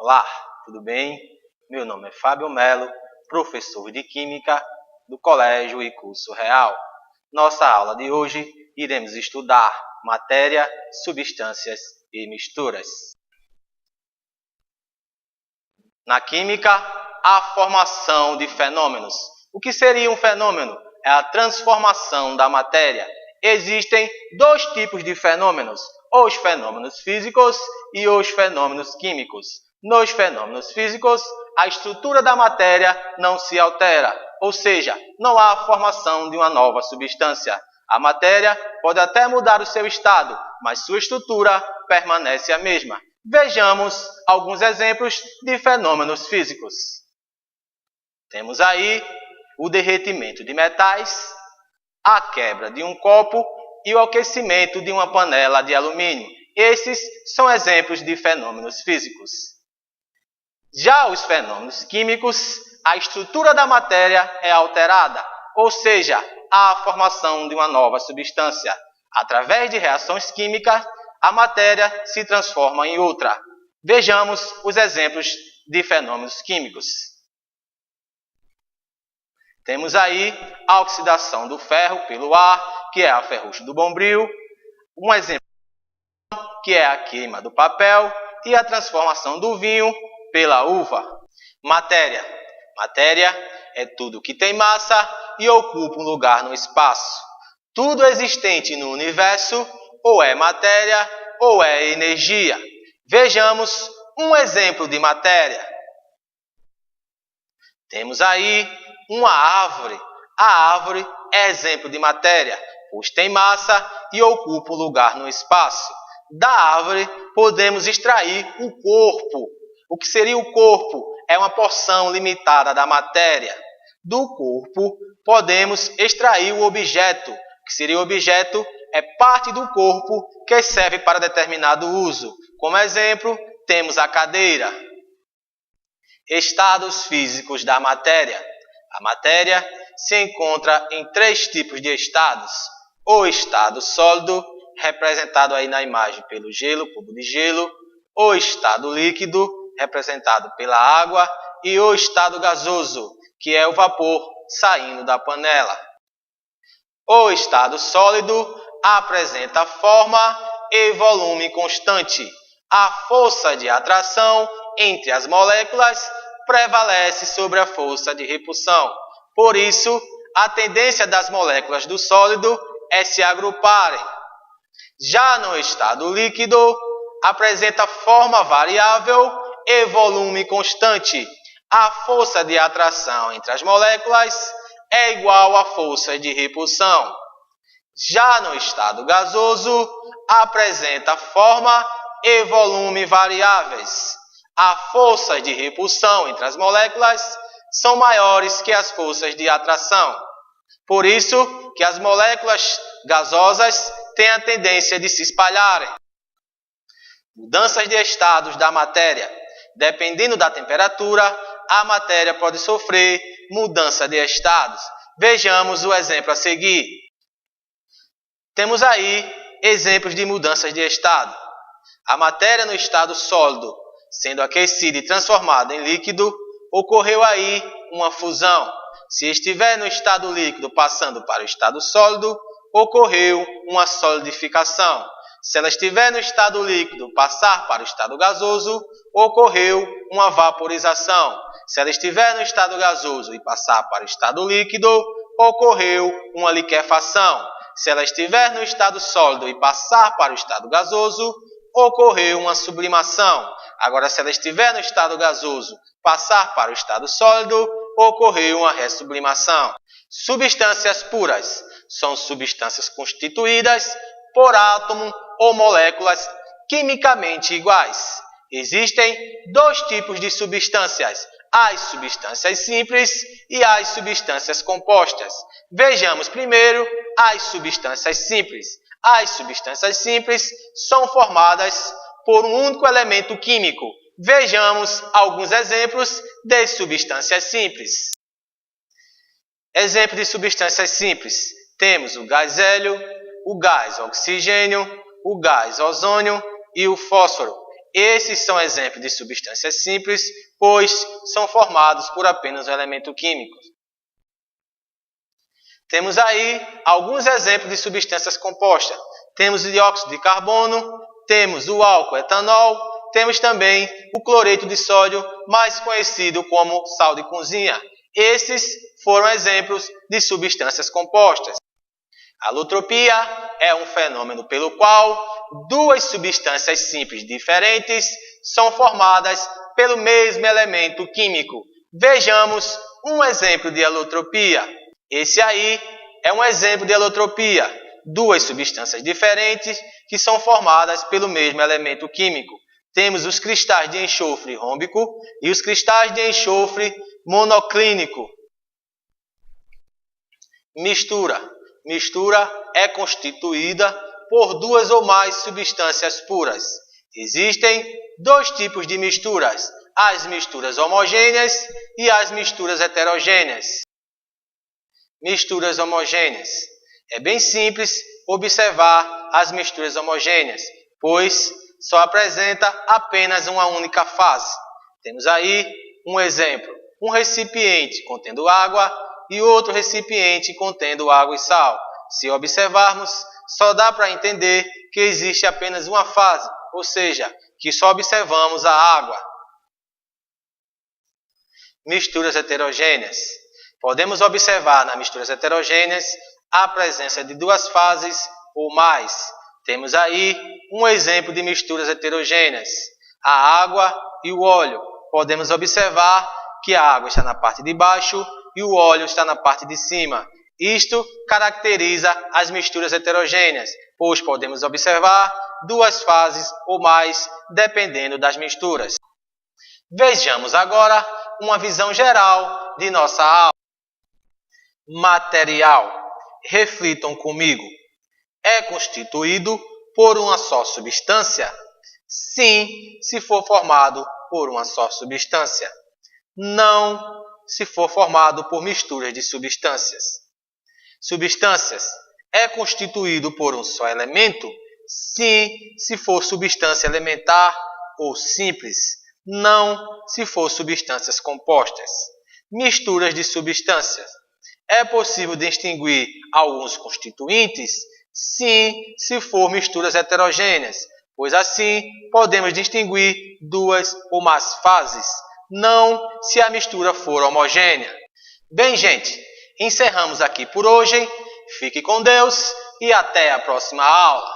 Olá, tudo bem? Meu nome é Fábio Melo, professor de Química do Colégio e Curso Real. Nossa aula de hoje iremos estudar matéria, substâncias e misturas. Na Química, a formação de fenômenos. O que seria um fenômeno? É a transformação da matéria. Existem dois tipos de fenômenos, os fenômenos físicos e os fenômenos químicos. Nos fenômenos físicos, a estrutura da matéria não se altera, ou seja, não há a formação de uma nova substância. A matéria pode até mudar o seu estado, mas sua estrutura permanece a mesma. Vejamos alguns exemplos de fenômenos físicos. Temos aí o derretimento de metais, a quebra de um copo e o aquecimento de uma panela de alumínio. Esses são exemplos de fenômenos físicos. Já os fenômenos químicos, a estrutura da matéria é alterada, ou seja, há a formação de uma nova substância. Através de reações químicas, a matéria se transforma em outra. Vejamos os exemplos de fenômenos químicos. Temos aí a oxidação do ferro pelo ar, que é a ferrugem do bombril. Um exemplo que é a queima do papel e a transformação do vinho pela uva. Matéria. Matéria é tudo que tem massa e ocupa um lugar no espaço. Tudo existente no universo ou é matéria ou é energia. Vejamos um exemplo de matéria. Temos aí uma árvore. A árvore é exemplo de matéria, pois tem massa e ocupa um lugar no espaço. Da árvore podemos extrair o corpo. O que seria o corpo? É uma porção limitada da matéria. Do corpo podemos extrair o objeto. O que seria o objeto? É parte do corpo que serve para determinado uso. Como exemplo, temos a cadeira. Estados físicos da matéria. A matéria se encontra em três tipos de estados. O estado sólido, representado aí na imagem pelo gelo, cubo de gelo. O estado líquido, representado pela água. E o estado gasoso, que é o vapor saindo da panela. O estado sólido apresenta forma e volume constante. A força de atração entre as moléculas prevalece sobre a força de repulsão. Por isso, a tendência das moléculas do sólido é se agruparem. Já no estado líquido, apresenta forma variável e volume constante. A força de atração entre as moléculas é igual à força de repulsão. Já no estado gasoso, apresenta forma e volume variáveis. A força de repulsão entre as moléculas são maiores que as forças de atração. Por isso que as moléculas gasosas têm a tendência de se espalharem. Mudanças de estados da matéria. Dependendo da temperatura, a matéria pode sofrer mudança de estados. Vejamos o exemplo a seguir. Temos aí exemplos de mudanças de estado. A matéria no estado sólido, sendo aquecida e transformada em líquido, ocorreu aí uma fusão. Se estiver no estado líquido passando para o estado sólido, ocorreu uma solidificação. Se ela estiver no estado líquido passar para o estado gasoso, ocorreu uma vaporização. Se ela estiver no estado gasoso e passar para o estado líquido, ocorreu uma liquefação. Se ela estiver no estado sólido e passar para o estado gasoso, ocorreu uma sublimação. Agora, se ela estiver no estado gasoso, passar para o estado sólido, ocorreu uma ressublimação. Substâncias puras são substâncias constituídas por átomo ou moléculas quimicamente iguais. Existem dois tipos de substâncias, as substâncias simples e as substâncias compostas. Vejamos primeiro as substâncias simples. As substâncias simples são formadas por um único elemento químico. Vejamos alguns exemplos de substâncias simples. Exemplo de substâncias simples. Temos o gás hélio, o gás oxigênio, o gás ozônio e o fósforo. Esses são exemplos de substâncias simples, pois são formados por apenas um elemento químico. Temos aí alguns exemplos de substâncias compostas. Temos o dióxido de carbono, temos o álcool etanol, temos também o cloreto de sódio, mais conhecido como sal de cozinha. Esses foram exemplos de substâncias compostas. A alotropia é um fenômeno pelo qual duas substâncias simples diferentes são formadas pelo mesmo elemento químico. Vejamos um exemplo de alotropia. Esse aí é um exemplo de alotropia. Duas substâncias diferentes que são formadas pelo mesmo elemento químico. Temos os cristais de enxofre rômbico e os cristais de enxofre monoclínico. Mistura. Mistura é constituída por duas ou mais substâncias puras. Existem dois tipos de misturas: as misturas homogêneas e as misturas heterogêneas. Misturas homogêneas. É bem simples observar as misturas homogêneas, pois só apresenta apenas uma única fase. Temos aí um exemplo: um recipiente contendo água e outro recipiente contendo água e sal. Se observarmos, só dá para entender que existe apenas uma fase, ou seja, que só observamos a água. Misturas heterogêneas. Podemos observar nas misturas heterogêneas a presença de duas fases ou mais. Temos aí um exemplo de misturas heterogêneas: a água e o óleo. Podemos observar que a água está na parte de baixo e o óleo está na parte de cima. Isto caracteriza as misturas heterogêneas, pois podemos observar duas fases ou mais, dependendo das misturas. Vejamos agora uma visão geral de nossa aula. Material. Reflitam comigo. É constituído por uma só substância? Sim, se for formado por uma só substância. Não, se for formado por misturas de substâncias. Substâncias. É constituído por um só elemento? Sim, se for substância elementar ou simples. Não, se for substâncias compostas. Misturas de substâncias. É possível distinguir alguns constituintes? Sim, se for misturas heterogêneas, pois assim podemos distinguir duas ou mais fases. Não, se a mistura for homogênea. Bem, gente, encerramos aqui por hoje. Fique com Deus e até a próxima aula.